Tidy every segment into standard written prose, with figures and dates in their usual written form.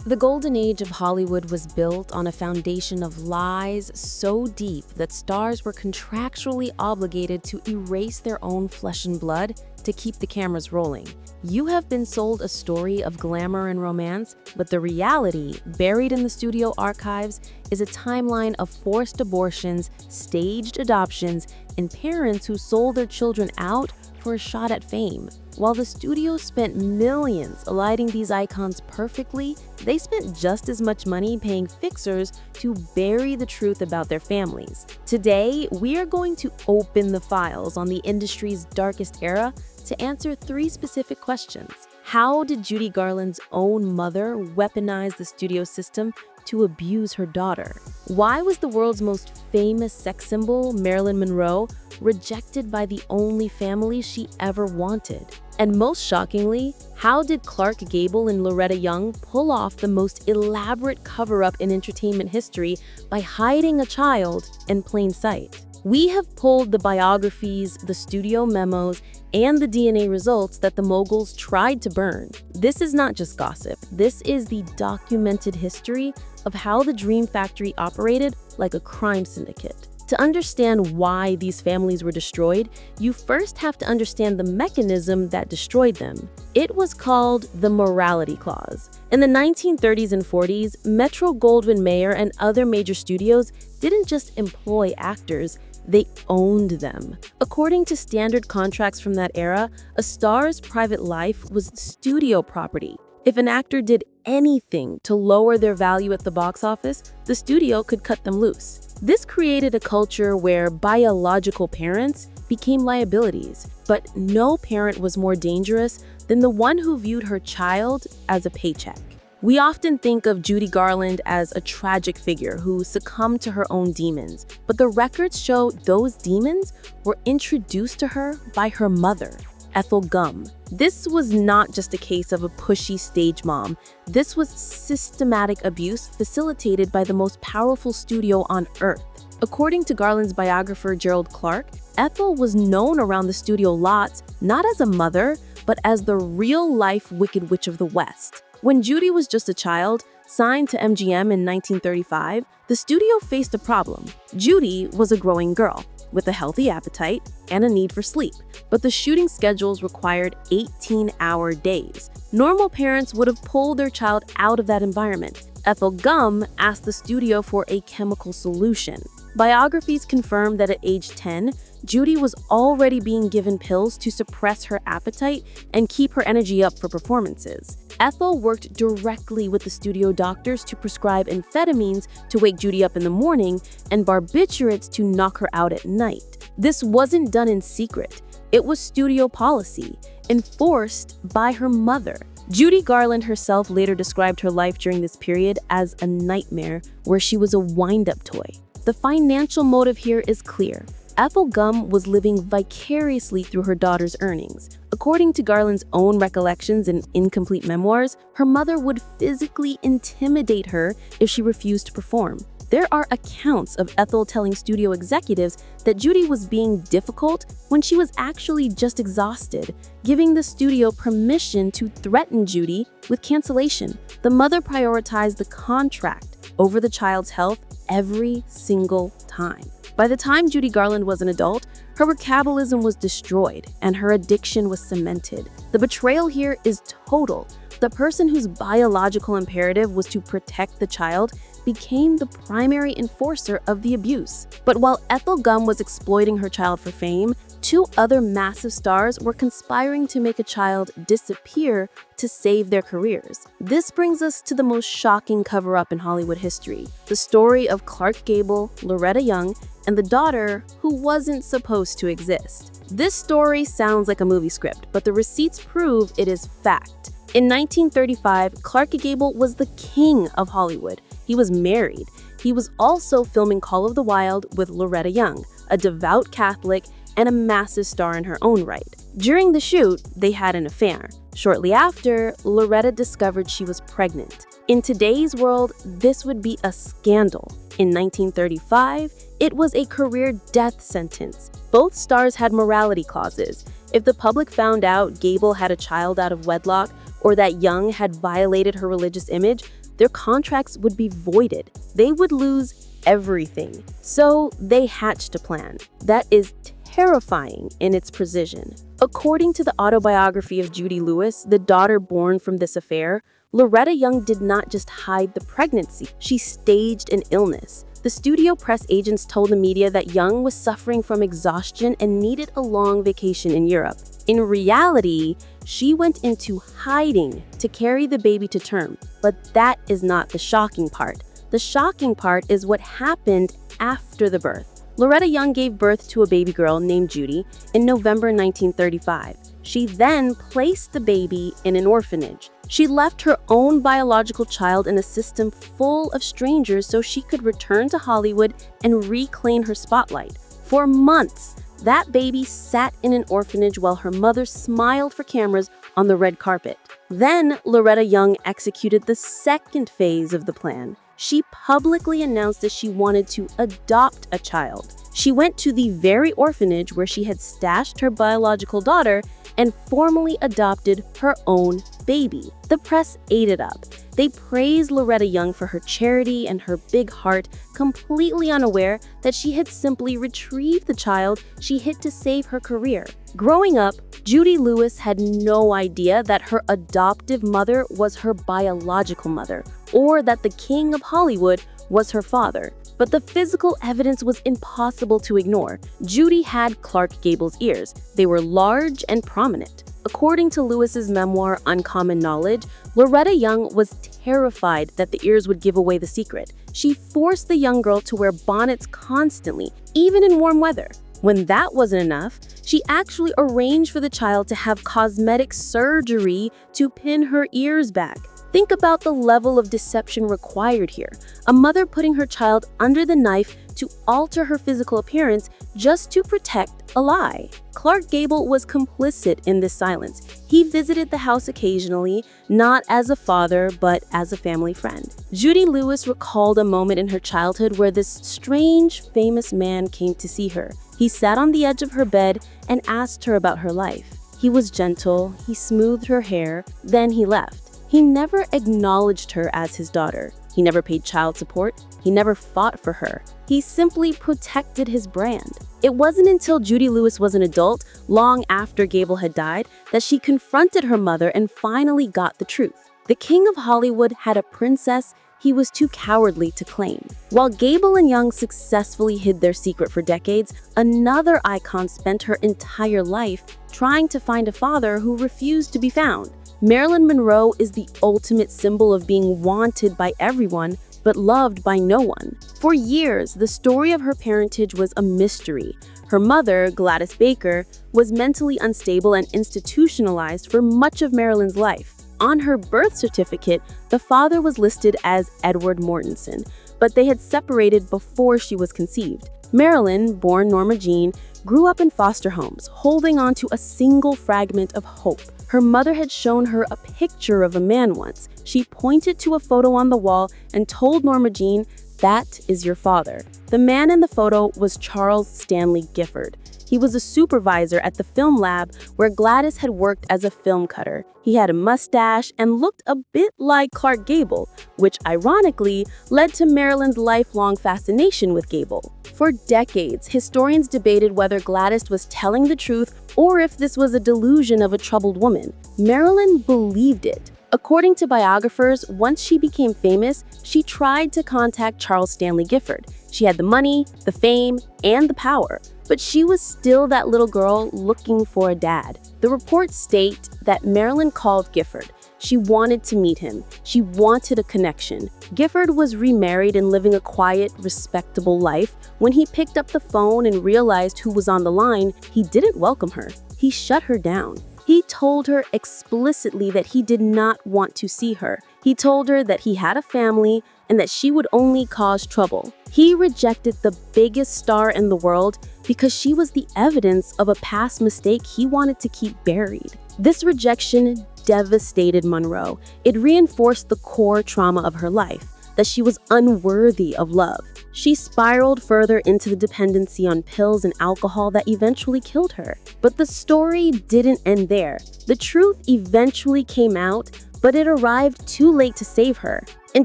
The golden age of Hollywood was built on a foundation of lies so deep that stars were contractually obligated to erase their own flesh and blood to keep the cameras rolling. You have been sold a story of glamour and romance, but the reality, buried in the studio archives, is a timeline of forced abortions, staged adoptions, and parents who sold their children out for a shot at fame. While the studio spent millions lighting these icons perfectly, they spent just as much money paying fixers to bury the truth about their families. Today, we are going to open the files on the industry's darkest era to answer 3 specific questions. How did Judy Garland's own mother weaponize the studio system to abuse her daughter? Why was the world's most famous sex symbol, Marilyn Monroe, rejected by the only family she ever wanted? And most shockingly, how did Clark Gable and Loretta Young pull off the most elaborate cover-up in entertainment history by hiding a child in plain sight? We have pulled the biographies, the studio memos, and the DNA results that the moguls tried to burn. This is not just gossip. This is the documented history of how the Dream Factory operated like a crime syndicate. To understand why these families were destroyed, you first have to understand the mechanism that destroyed them. It was called the morality clause. In the 1930s and 40s, Metro-Goldwyn-Mayer and other major studios didn't just employ actors, they owned them. According to standard contracts from that era, a star's private life was studio property. If an actor did anything to lower their value at the box office, the studio could cut them loose. This created a culture where biological parents became liabilities, but no parent was more dangerous than the one who viewed her child as a paycheck. We often think of Judy Garland as a tragic figure who succumbed to her own demons, but the records show those demons were introduced to her by her mother, Ethel Gumm. This was not just a case of a pushy stage mom. This was systematic abuse facilitated by the most powerful studio on earth. According to Garland's biographer Gerald Clark, Ethel was known around the studio lots not as a mother, but as the real-life Wicked Witch of the West. When Judy was just a child, signed to MGM in 1935, the studio faced a problem. Judy was a growing girl with a healthy appetite and a need for sleep, but the shooting schedules required 18-hour days. Normal parents would have pulled their child out of that environment. Ethel Gumm asked the studio for a chemical solution. Biographies confirm that at age 10, Judy was already being given pills to suppress her appetite and keep her energy up for performances. Ethel worked directly with the studio doctors to prescribe amphetamines to wake Judy up in the morning and barbiturates to knock her out at night. This wasn't done in secret. It was studio policy, enforced by her mother. Judy Garland herself later described her life during this period as a nightmare where she was a wind-up toy. The financial motive here is clear. Ethel Gumm was living vicariously through her daughter's earnings. According to Garland's own recollections and incomplete memoirs, her mother would physically intimidate her if she refused to perform. There are accounts of Ethel telling studio executives that Judy was being difficult when she was actually just exhausted, giving the studio permission to threaten Judy with cancellation. The mother prioritized the contract over the child's health every single time. By the time Judy Garland was an adult, her metabolism was destroyed and her addiction was cemented. The betrayal here is total. The person whose biological imperative was to protect the child became the primary enforcer of the abuse. But while Ethel Gumm was exploiting her child for fame, 2 other massive stars were conspiring to make a child disappear to save their careers. This brings us to the most shocking cover-up in Hollywood history, the story of Clark Gable, Loretta Young, and the daughter who wasn't supposed to exist. This story sounds like a movie script, but the receipts prove it is fact. In 1935, Clark Gable was the king of Hollywood. He was married. He was also filming Call of the Wild with Loretta Young, a devout Catholic and a massive star in her own right. During the shoot, they had an affair. Shortly after, Loretta discovered she was pregnant. In today's world, this would be a scandal. In 1935, it was a career death sentence. Both stars had morality clauses. If the public found out Gable had a child out of wedlock or that Young had violated her religious image, their contracts would be voided. They would lose everything. So they hatched a plan that is terrifying in its precision. According to the autobiography of Judy Lewis, the daughter born from this affair, Loretta Young did not just hide the pregnancy, she staged an illness. The studio press agents told the media that Young was suffering from exhaustion and needed a long vacation in Europe. In reality, she went into hiding to carry the baby to term. But that is not the shocking part. The shocking part is what happened after the birth. Loretta Young gave birth to a baby girl named Judy in November 1935. She then placed the baby in an orphanage. She left her own biological child in a system full of strangers so she could return to Hollywood and reclaim her spotlight. For months, that baby sat in an orphanage while her mother smiled for cameras on the red carpet. Then, Loretta Young executed the second phase of the plan. She publicly announced that she wanted to adopt a child. She went to the very orphanage where she had stashed her biological daughter and formally adopted her own baby. The press ate it up. They praised Loretta Young for her charity and her big heart, completely unaware that she had simply retrieved the child she hid to save her career. Growing up, Judy Lewis had no idea that her adoptive mother was her biological mother, or that the king of Hollywood was her father. But the physical evidence was impossible to ignore. Judy had Clark Gable's ears. They were large and prominent. According to Lewis's memoir, Uncommon Knowledge, Loretta Young was terrified that the ears would give away the secret. She forced the young girl to wear bonnets constantly, even in warm weather. When that wasn't enough, she actually arranged for the child to have cosmetic surgery to pin her ears back. Think about the level of deception required here. A mother putting her child under the knife to alter her physical appearance just to protect a lie. Clark Gable was complicit in this silence. He visited the house occasionally, not as a father, but as a family friend. Judy Lewis recalled a moment in her childhood where this strange, famous man came to see her. He sat on the edge of her bed and asked her about her life. He was gentle, he smoothed her hair, then he left. He never acknowledged her as his daughter. He never paid child support. He never fought for her. He simply protected his brand. It wasn't until Judy Lewis was an adult, long after Gable had died, that she confronted her mother and finally got the truth. The king of Hollywood had a princess he was too cowardly to claim. While Gable and Young successfully hid their secret for decades, another icon spent her entire life trying to find a father who refused to be found. Marilyn Monroe is the ultimate symbol of being wanted by everyone, but loved by no one. For years, the story of her parentage was a mystery. Her mother, Gladys Baker, was mentally unstable and institutionalized for much of Marilyn's life. On her birth certificate, the father was listed as Edward Mortensen, but they had separated before she was conceived. Marilyn, born Norma Jean, grew up in foster homes, holding on to a single fragment of hope. Her mother had shown her a picture of a man once. She pointed to a photo on the wall and told Norma Jean, "That is your father." The man in the photo was Charles Stanley Gifford. He was a supervisor at the film lab where Gladys had worked as a film cutter. He had a mustache and looked a bit like Clark Gable, which ironically led to Marilyn's lifelong fascination with Gable. For decades, historians debated whether Gladys was telling the truth or if this was a delusion of a troubled woman. Marilyn believed it. According to biographers, once she became famous, she tried to contact Charles Stanley Gifford. She had the money, the fame, and the power, but she was still that little girl looking for a dad. The reports state that Marilyn called Gifford. She wanted to meet him. She wanted a connection. Gifford was remarried and living a quiet, respectable life. When he picked up the phone and realized who was on the line, he didn't welcome her. He shut her down. He told her explicitly that he did not want to see her. He told her that he had a family and that she would only cause trouble. He rejected the biggest star in the world because she was the evidence of a past mistake he wanted to keep buried. This rejection devastated Monroe. It reinforced the core trauma of her life, that she was unworthy of love. She spiraled further into the dependency on pills and alcohol that eventually killed her. But the story didn't end there. The truth eventually came out, but it arrived too late to save her. In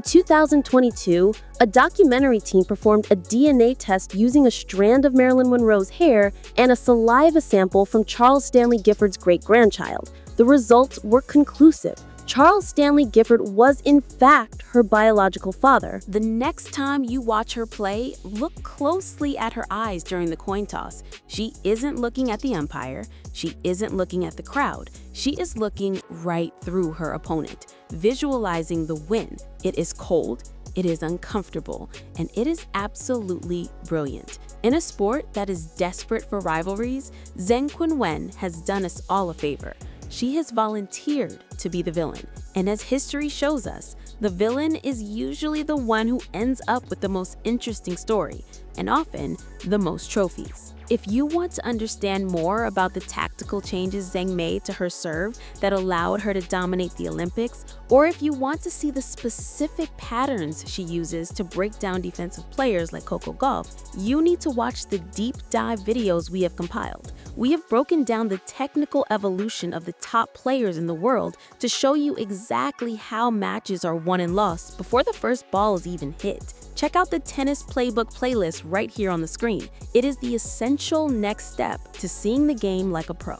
2022, a documentary team performed a DNA test using a strand of Marilyn Monroe's hair and a saliva sample from Charles Stanley Gifford's great-grandchild. The results were conclusive. Charles Stanley Gifford was in fact her biological father. The next time you watch her play, look closely at her eyes during the coin toss. She isn't looking at the umpire. She isn't looking at the crowd. She is looking right through her opponent, visualizing the win. It is cold, it is uncomfortable, and it is absolutely brilliant. In a sport that is desperate for rivalries, Zheng Qinwen has done us all a favor. She has volunteered to be the villain, and as history shows us, the villain is usually the one who ends up with the most interesting story, and often the most trophies. If you want to understand more about the tactical changes Zheng made to her serve that allowed her to dominate the Olympics, or if you want to see the specific patterns she uses to break down defensive players like Coco Gauff, you need to watch the deep dive videos we have compiled. We have broken down the technical evolution of the top players in the world to show you exactly how matches are won and lost before the first ball is even hit. Check out the Tennis Playbook playlist right here on the screen. It is the essential next step to seeing the game like a pro.